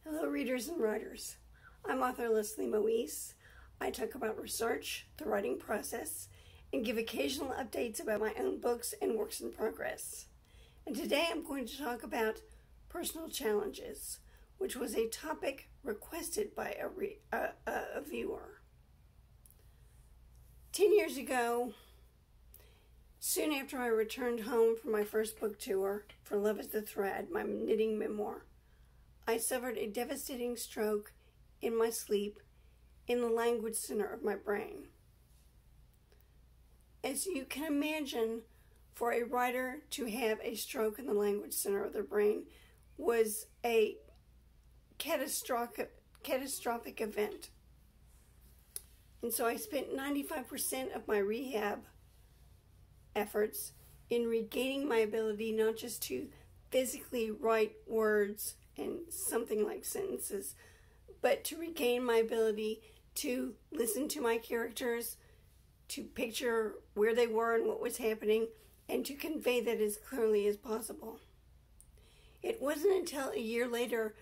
Hello readers and writers. I'm author Leslie Moise. I talk about research, the writing process, and give occasional updates about my own books and works in progress. And today I'm going to talk about personal challenges, which was a topic requested by a viewer. 10 years ago, soon after I returned home from my first book tour for Love is the Thread, my knitting memoir, I suffered a devastating stroke in my sleep in the language center of my brain. As you can imagine, for a writer to have a stroke in the language center of their brain was a catastrophic event. And so I spent 95% of my rehab efforts in regaining my ability not just to physically write words and something like sentences, but to regain my ability to listen to my characters, to picture where they were and what was happening, and to convey that as clearly as possible. It wasn't until a year later,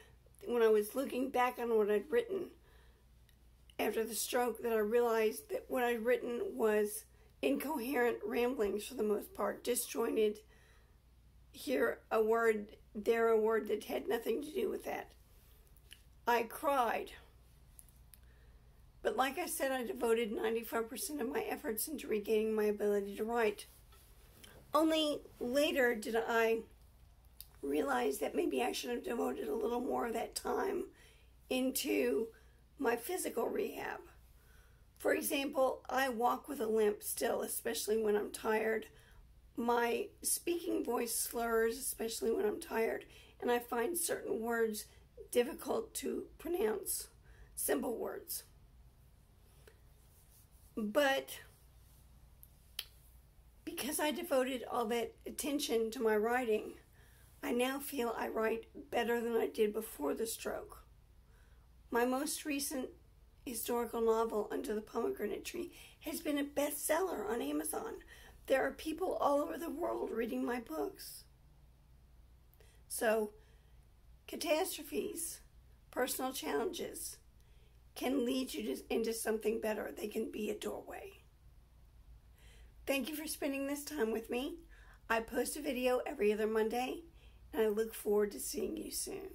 when I was looking back on what I'd written after the stroke, that I realized that what I'd written was incoherent ramblings for the most part, disjointed, here a word, there a word that had nothing to do with that. I cried. But like I said, I devoted 95% of my efforts into regaining my ability to write. Only later did I realize that maybe I should have devoted a little more of that time into my physical rehab. For example, I walk with a limp still, especially when I'm tired. My speaking voice slurs, especially when I'm tired, and I find certain words difficult to pronounce, simple words. But because I devoted all that attention to my writing, I now feel I write better than I did before the stroke. My most recent historical novel, Under the Pomegranate Tree, has been a bestseller on Amazon. There are people all over the world reading my books. So, catastrophes, personal challenges, can lead you into something better. They can be a doorway. Thank you for spending this time with me. I post a video every other Monday, and I look forward to seeing you soon.